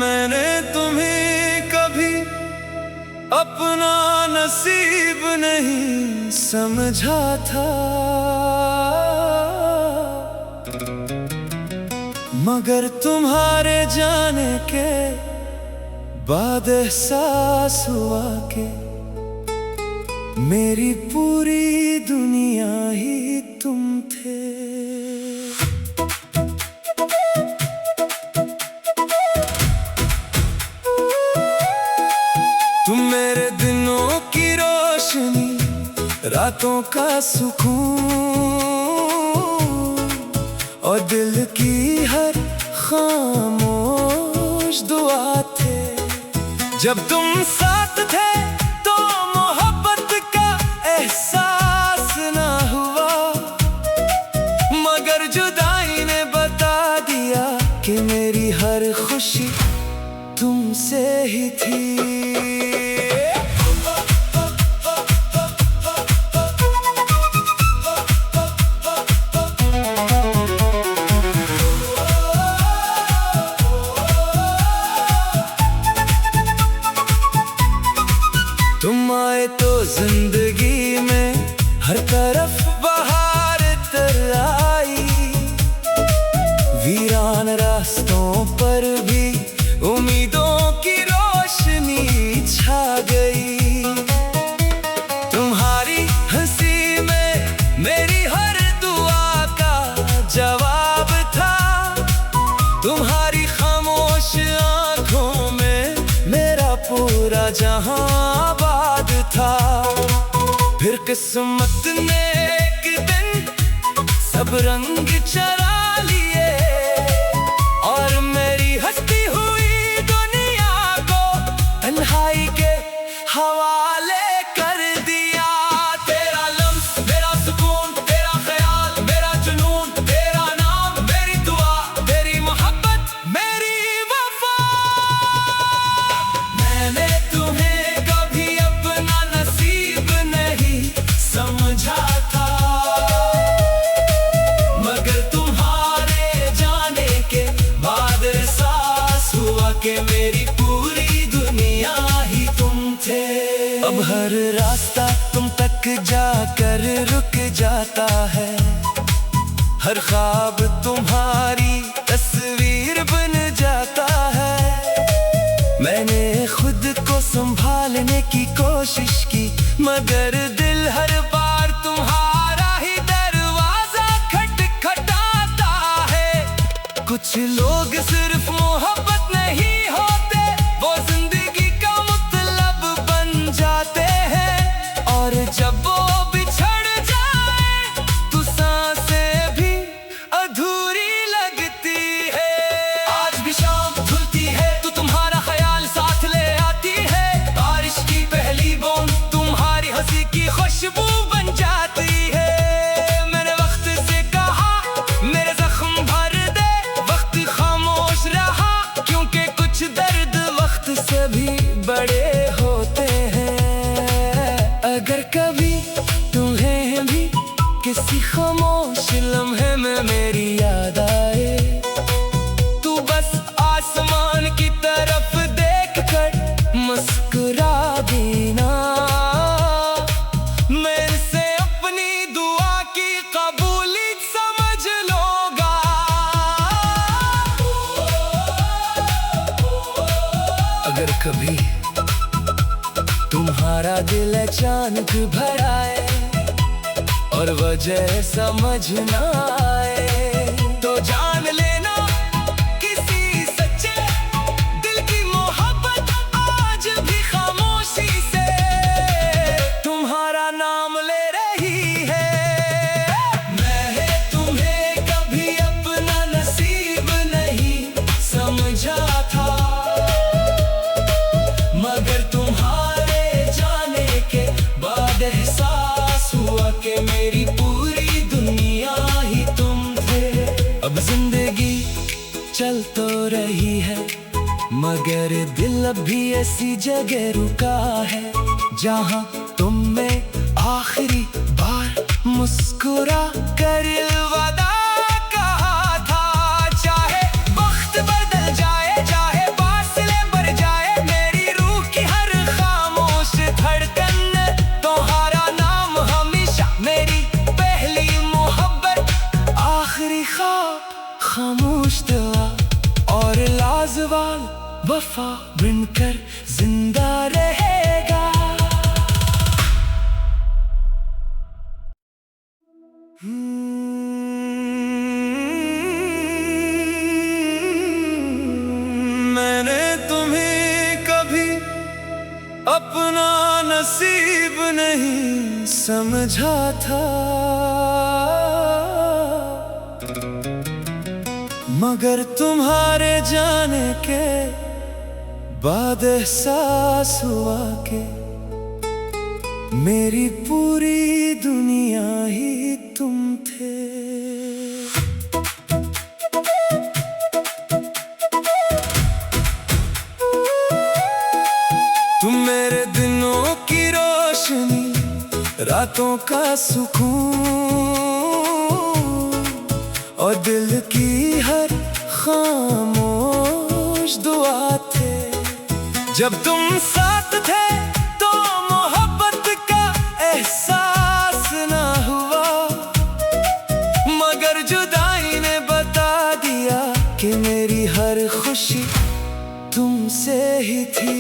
मैंने तुम्हें कभी अपना नसीब नहीं समझा था, मगर तुम्हारे जाने के बाद एहसास हुआ कि मेरी पूरी दुनिया ही तुम थे। तुम मेरे दिनों की रोशनी, रातों का सुकून और दिल की हर खामोश दुआ थे। जब तुम साथ थे तो मोहब्बत का एहसास ना हुआ, मगर जुदाई ने बता दिया कि मेरी हर खुशी तुमसे ही थी। तुम आए तो जिंदगी में हर तरफ बहार तर आई, वीरान रास्तों पर भी उम्मीदों की रोशनी छा गई। तुम्हारी हंसी में मेरी हर दुआ का जवाब था, तुम्हारी खामोश आंखों में मेरा पूरा जहां आबाद था। फिर किस्मत ने एक दिन सब रंग चरा लिए और मेरी हंसती हुई दुनिया को तन्हाई के हवाले कर दिया। तेरा लम्स मेरा सुकून, तेरा ख्याल मेरा जुनून, तेरा नाम मेरी दुआ, तेरी मोहब्बत मेरी वफा। मैंने तुम्हें कभी अपना नसीब नहीं समझा था, मगर तुम्हारे जाने के बाद एहसास हुआ कि मेरी पूरी दुनिया ही तुम थे। अब हर रास्ता तुम तक जाकर रुक जाता है, हर ख्वाब तुम्हारी तस्वीर बन जाता है। मैंने खुद को संभालने की कोशिश की, मगर दिल हर बार तुम्हारा ही दरवाजा खटखटाता है। कुछ लोग सिर्फ मोहब्बत नहीं होते, वो जिंदगी का मतलब बन जाते हैं। और जब वो बिछड़ जाए तो सांसें भी अधूरी लगती है। आज भी शाम धुलती है तो तुम्हारा ख्याल साथ ले आती है, बारिश की पहली बूंद तुम्हारी हंसी की खुशबू बन जाती है। मैंने वक्त से कहा मेरे जख्म भर दे, वक्त खामोश रहा क्योंकि कुछ दर्द वक्त से भी बड़े होते हैं। अगर कभी तुम्हें भी किसी खामोश लम्हे में मेरी याद आए, तू बस आसमान की तरफ देखकर मुस्कुरा देना। मैं इसे अपनी दुआ की कबूली समझ लूंगा। अगर कभी तुम्हारा दिल अचानक भर आए और वजह समझ ना आए, तो जान लेना किसी सच्चे दिल की मोहब्बत आज भी खामोशी से तुम्हारा नाम ले रही है। मैं तुम्हें कभी अपना नसीब नहीं समझा था, मगर तुम्हारे जाने के बाद एहसास हुआ कि मेरी पूरी दुनिया ही तुम थे। अब जिंदगी चल तो रही है, मगर दिल अब भी ऐसी जगह रुका है जहां तुम में आखिरी बार मुस्कुरा कर वादा कहा था, चाहे वक्त बदल जाए, चाहे फासले बढ़ जाए, मेरी रूह की हर खामोश धड़कन तुम्हारा नाम हमेशा, मेरी पहली मोहब्बत, आखिरी ख्वाब, खामोश दुआ और लाजवाब वफा बनकर जिंदा रहेगा। मैंने तुम्हें कभी अपना नसीब नहीं समझा था, मगर तुम्हारे जाने के बाद एहसास हुआ कि मेरी पूरी दुनिया ही तुम थे। तुम मेरे दिनों की रोशनी, रातों का सुकून और दिल की हर खामोश दुआ थे। जब तुम साथ थे तो मोहब्बत का एहसास ना हुआ, मगर जुदाई ने बता दिया कि मेरी हर खुशी तुमसे ही थी।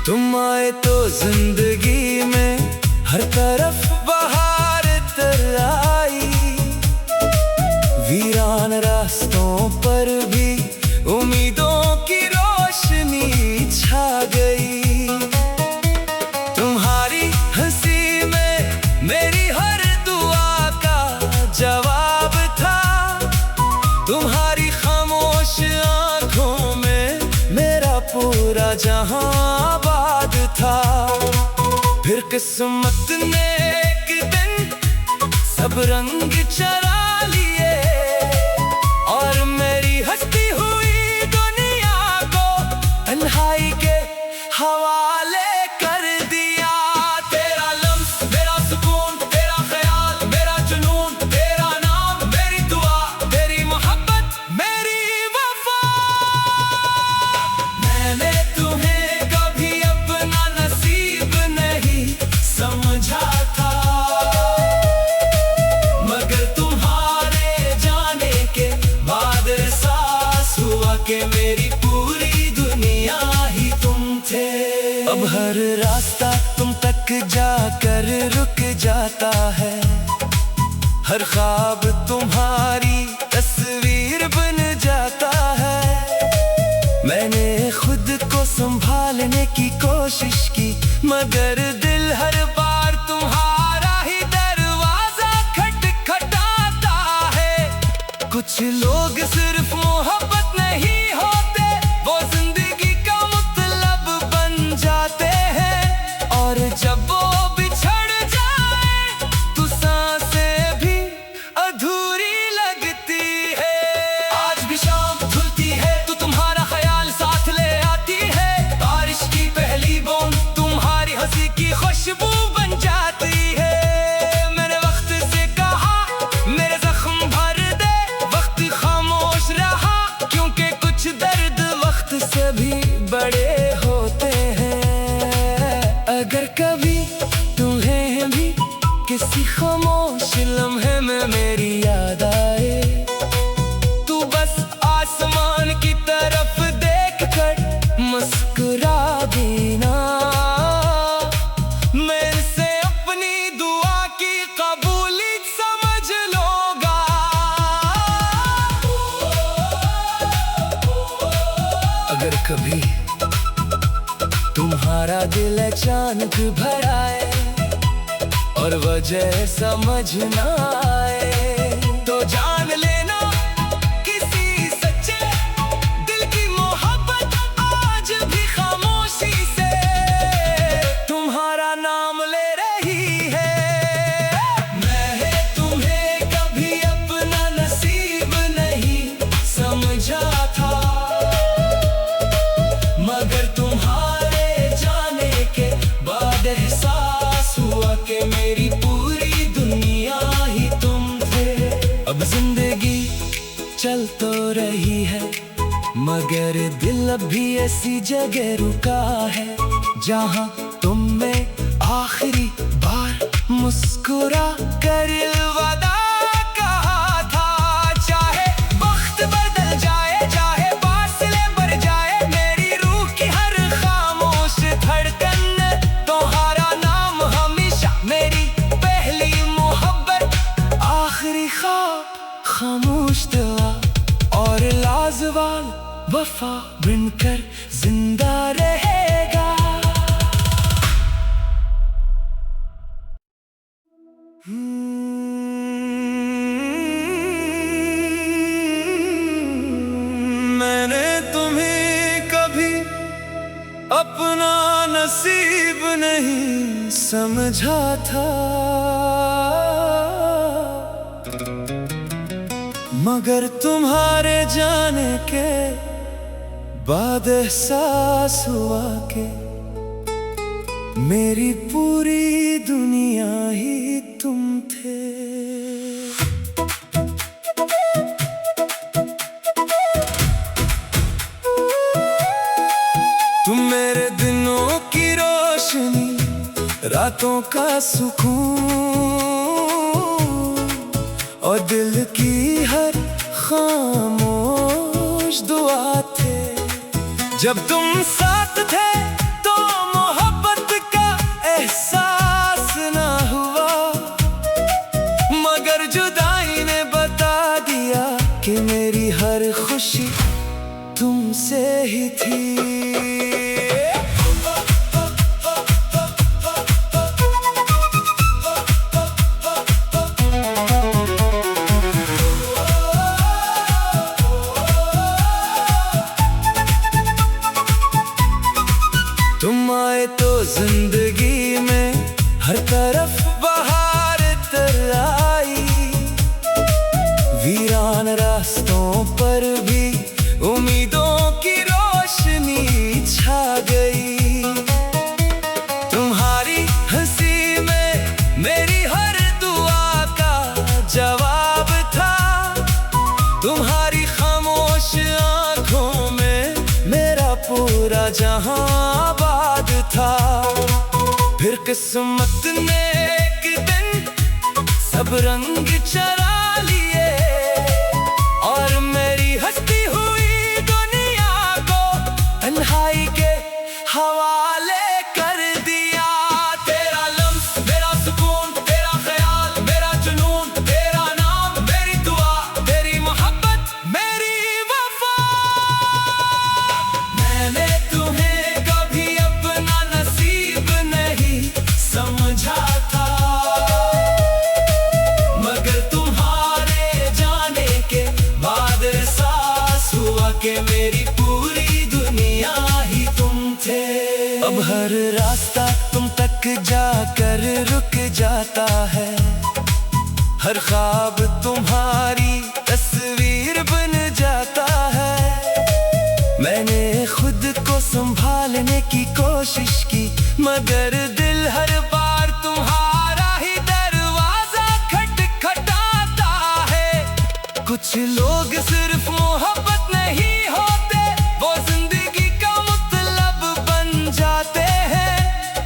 तुम आए तो जिंदगी में हर तरफ बहार तर आई, वीरान रास्तों पर भी उम्मीदों की रोशनी छा गई। तुम्हारी हंसी में मेरी हर दुआ का जवाब था, तुम्हारी खामोश आंखों में मेरा पूरा जहां आबाद था। फिर किस्मत ने एक दिन सब रंग चरा लिए और मेरी हंसती हुई दुनिया को तन्हाई के हवाले कर दिया। तेरा लम्स मेरा सुकून, तेरा ख्याल मेरा जुनून, तेरा नाम मेरी दुआ, तेरी मोहब्बत मेरी वफा। मैंने तुम्हें कभी अपना नसीब नहीं समझा था, मगर तुम्हारे जाने के बाद एहसास हुआ कि मेरी पूरी दुनिया ही तुम थे। अब हर रास्ता तुम तक जाकर रुक जाता है, हर ख्वाब तुम्हारी तस्वीर बन जाता है। मैंने खुद को संभालने की कोशिश की, मगर दिल हर बार तुम्हारा ही दरवाजा खटखटाता है। कुछ लोग सिर्फ मोहब्बत नहीं होते, वो जिंदगी का मतलब बन जाते हैं, और जब वो बिछड़ जाए तो सांसें भी अधूरी लगती है। आज भी शाम धुलती है तो तुम्हारा ख्याल साथ ले आती है, बारिश की पहली बूंद तुम्हारी हंसी की खुशबू बन जाती है। मैंने वक्त से कहा मेरे जख्म भर दे, वक्त खामोश रहा क्योंकि कुछ दर्द वक्त से भी बड़े होते हैं। अगर कभी तुम्हें भी किसी खामोश लम्हे में मेरी याद आए, तू बस आसमान की तरफ देख कर मुस्कुरा देना। मैं इसे अपनी दुआ की कबूली समझ लूंगा। अगर कभी तुम्हारा दिल अचानक भर आए और वजह समझ ना आए, तो जान लेना किसी सच्चे दिल की मोहब्बत आज भी खामोशी से तुम्हारा नाम ले रही है। रही है, मगर दिल अभी ऐसी जगह रुका है जहां तुमने आखिरी बार मुस्कुरा कर वादा कहा था। चाहे वक्त बदल जाए, चाहे फासले बढ़ जाए, मेरी रूह की हर खामोश धड़कन तुम्हारा नाम हमेशा, मेरी पहली मोहब्बत, आखिरी ख्वाब, खामोश दुआ और लाजवाब वफा बनकर जिंदा रहेगा। मैंने तुम्हें कभी अपना नसीब नहीं समझा था, मगर तुम्हारे जाने के बाद एहसास हुआ कि मेरी पूरी दुनिया ही तुम थे। तुम मेरे दिनों की रोशनी, रातों का सुकून और दिल की हर खामोश दुआ थे। जब तुम साथ थे तो मोहब्बत का एहसास ना हुआ, मगर जुदाई ने बता दिया कि मेरी हर खुशी तुमसे ही थी। तुम आए तो जिंदगी में हर तरफ बहार तर आई, वीरान रास्तों पर भी उम्मीदों की रोशनी छा गई। तुम्हारी हंसी में मेरी हर दुआ का जवाब था, तुम्हारी खामोश आंखों में मेरा पूरा जहां आबाद था। फिर किस्मत ने एक दिन सब रंग चरा लिए और मेरी हंसती हुई दुनिया को तन्हाई के हवाले कर दिया। तेरा लम्स मेरा सुकून, तेरा ख्याल मेरा जुनून, तेरा नाम मेरी दुआ, तेरी मोहब्बत मेरी वफा। मैंने तुम्हें कभी अपना नसीब नहीं समझा था, मगर तुम्हारे जाने के बाद एहसास हुआ कि मेरी पूरी दुनिया ही तुम थे। अब हर रास्ता तुम तक जाकर रुक जाता है, हर ख्वाब तुम्हारी तस्वीर बन जाता है। मैंने खुद को संभालने की कोशिश की, मगर दिल हर बार तुम्हारा ही दरवाजा खटखटाता है। कुछ लोग सिर्फ मोहब्बत नहीं होते, वो जिंदगी का मतलब बन जाते हैं,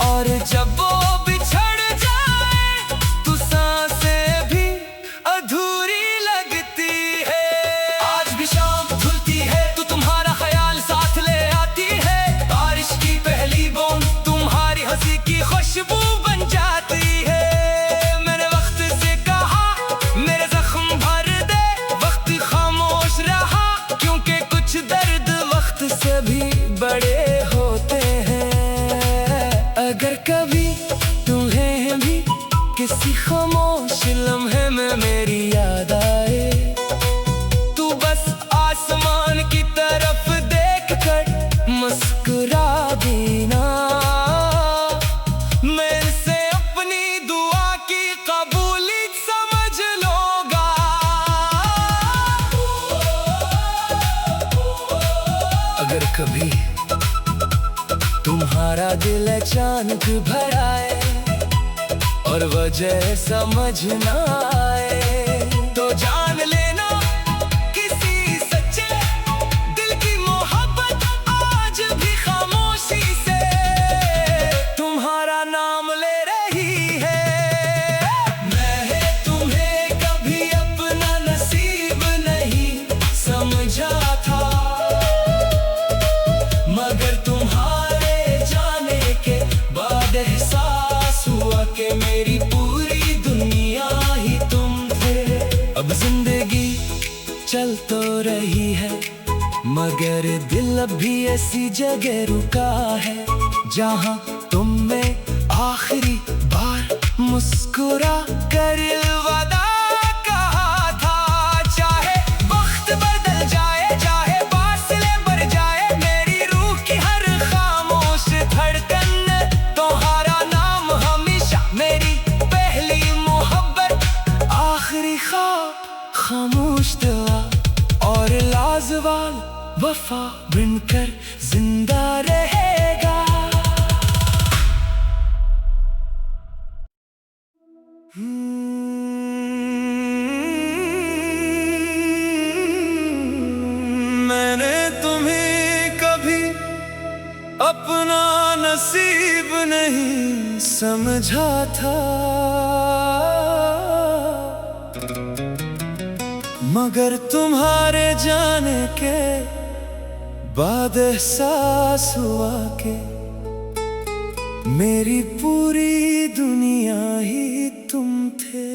और जब वो बिछड़ जाए तो सांसें भी अधूरी लगती है। आज भी शाम धुलती है तो तुम्हारा ख्याल साथ ले आती है, बारिश की पहली बूंद तुम्हारी हंसी की खुशबू बन जाती है। मैंने वक्त से कहा मेरे जख्म भर दे, वक्त खामोश रहा क्योंकि कुछ दर्द वक्त से भी बड़े होते हैं। अगर कभी तुम्हें भी किसी खामोश लम्हे में मेरी याद आए, तू बस आसमान की तरफ देख कर मुस्कुरा देना। मैं इसे अपनी दुआ की कबूली समझ लूंगा। अगर कभी तुम्हारा दिल अचानक भर आए और वजह समझ ना आए, तो जान लेना किसी सच्चे अब जिंदगी चल तो रही है, मगर दिल अब भी ऐसी जगह रुका है जहां तुमने आखिरी बार मुस्कुरा कर वादा कहा था। चाहे वक्त बदल जाए, चाहे फासले बढ़ जाए, मेरी रूह की हर खामोश धड़कन तुम्हारा नाम हमेशा मेरी पहली मोहब्बत, आखिरी ख्वाब, खामोश दुआ और लाजवाब वफा बनकर जिंदा रहेगा। मैंने तुम्हें कभी अपना नसीब नहीं समझा था, मगर तुम्हारे जाने के बाद एहसास हुआ कि मेरी पूरी दुनिया ही तुम थे।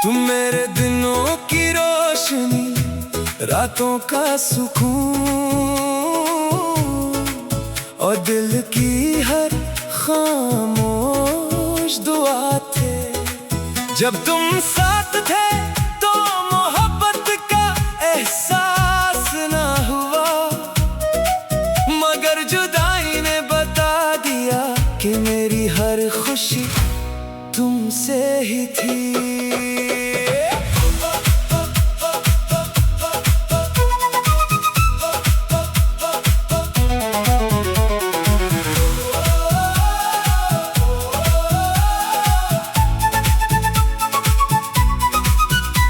तुम मेरे दिनों की रोशनी, रातों का सुकून और दिल की हर खामोश दुआ थे। जब तुम साथ थे तो मोहब्बत का एहसास ना हुआ, मगर जुदाई ने बता दिया कि मेरी हर खुशी तुमसे ही थी।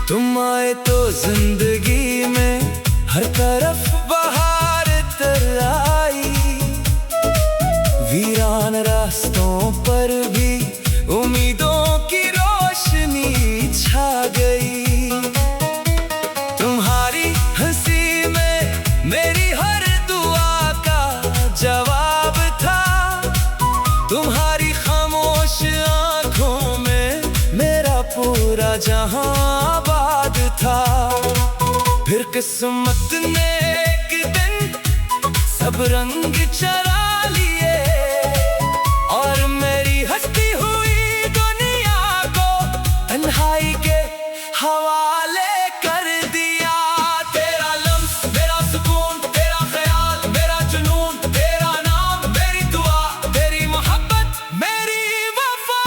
तुम आए तो जिंदगी में हर तरफ बहार तर आई, वीरान रास्तों पर भी उम्मीदों की रोशनी छा गई। तुम्हारी हंसी में मेरी हर दुआ का जवाब था, तुम्हारी खामोश आंखों में मेरा पूरा जहां आबाद था। फिर किस्मत ने एक दिन सब रंग चरा लिए और मेरी हंसती हुई दुनिया को तन्हाई के हवाले कर दिया। तेरा लम्स मेरा सुकून, तेरा ख्याल मेरा जुनून, तेरा नाम मेरी दुआ, तेरी मोहब्बत मेरी वफा।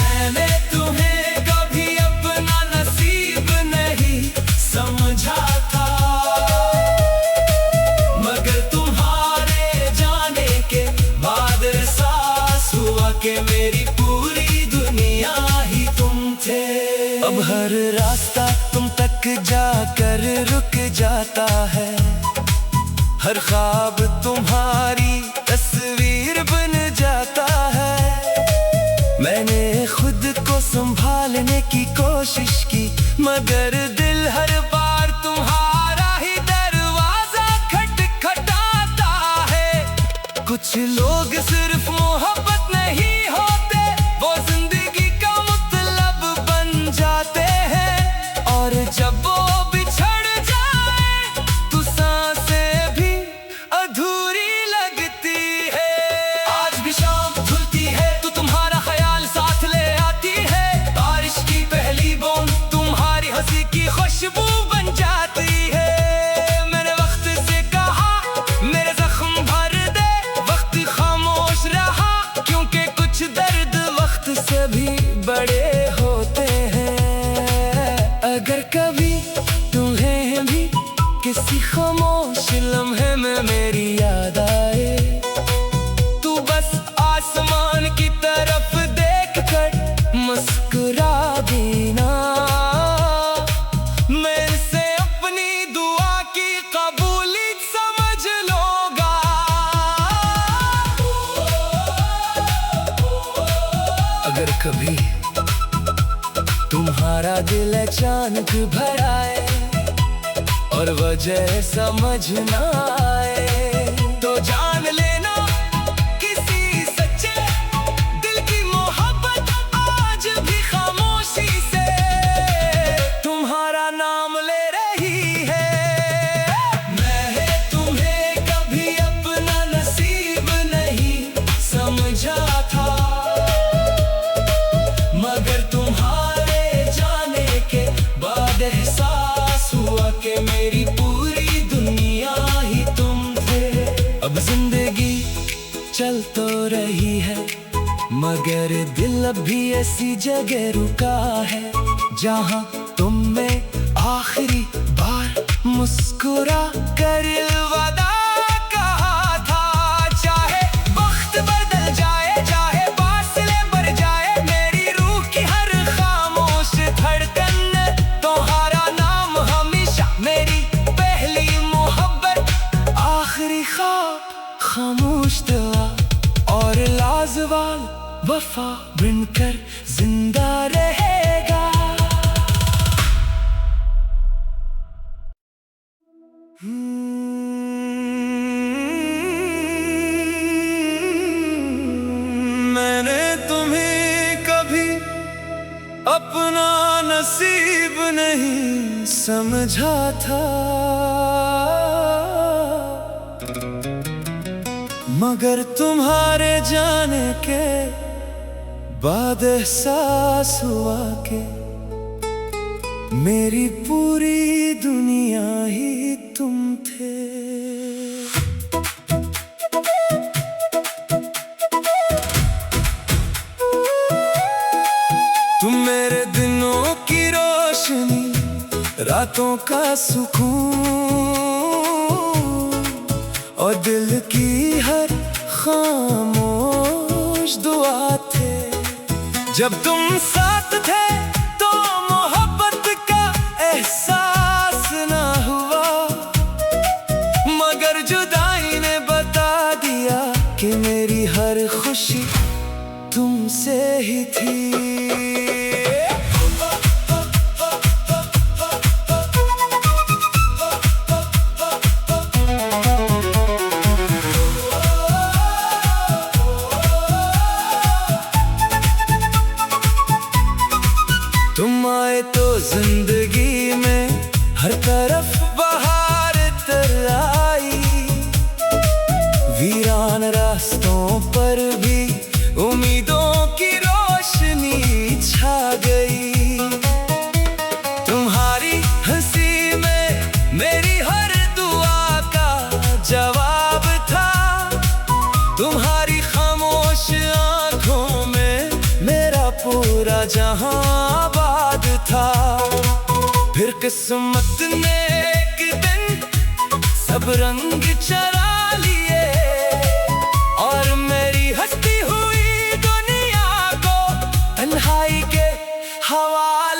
मैंने तुम्हें कभी अपना नसीब नहीं समझा था, मगर तुम्हारे जाने के बाद एहसास हुआ कि मेरी पूरी दुनिया ही तुम थे। अब हर रास्ता तुम तक जाकर रुक जाता है, हर ख्वाब तुम्हारी तस्वीर बन जाता है। मैंने खुद को संभालने की कोशिश की, मगर दिल हर बार तुम्हारा ही दरवाजा खटखटाता है। कुछ लोग सिर्फ मोहब्बत नहीं होते, वो जिंदगी का मतलब बन जाते हैं, और जब वो बिछड़ जाए तो सांसें भी अधूरी लगती है। आज भी शाम धुलती है तो तुम्हारा ख्याल साथ ले आती है, बारिश की पहली बूंद तुम्हारी हंसी की खुशबू बन जाती है। मैंने वक्त से कहा मेरे जख्म भर दे, वक्त खामोश रहा क्योंकि कुछ दर्द वक्त से भी बड़े होते हैं। अगर कभी तुम्हें भी किसी खामोश लम्हे में मेरी याद आए, तू बस आसमान की तरफ देख कर मुस्कुरा देना। मैं इसे अपनी दुआ की कबूली समझ लूंगा। अगर कभी तुम्हारा दिल अचानक भर आए और वजह समझ ना आए, तो जान चल तो रही है, मगर दिल अब भी ऐसी जगह रुका है जहां तुमने आखिरी बार मुस्कुरा कर वादा कहा था। चाहे वक्त बदल जाए, चाहे फासले बढ़ जाए, मेरी रूह की हर खामोश धड़कन तुम्हारा नाम हमेशा, मेरी पहली मोहब्बत, आखिरी ख्वाब, खामोश दुआ और लाजवाब वफा बनकर जिंदा रहेगा। मैंने तुम्हें कभी अपना नसीब नहीं समझा था, मगर तुम्हारे जाने के बाद एहसास हुआ कि मेरी पूरी दुनिया ही तुम थे। तुम मेरे दिनों की रोशनी, रातों का सुकून और दिल की हर खामोश दुआ थे। जब तुम साथ थे तो मोहब्बत का एहसास ना हुआ, मगर जुदाई ने बता दिया कि मेरी हर खुशी तुमसे ही थी। तुम आए तो जिंदगी में हर तरफ बहार तर आई, वीरान रास्तों पर भी उम्मीदों की रोशनी छा गई। तुम्हारी हंसी में मेरी हर दुआ का जवाब था, तुम्हारी खामोश आंखों में मेरा पूरा जहां आबाद था। फिर किस्मत ने एक दिन सब रंग चरा लिए और मेरी हंसती हुई दुनिया को तन्हाई के हवाले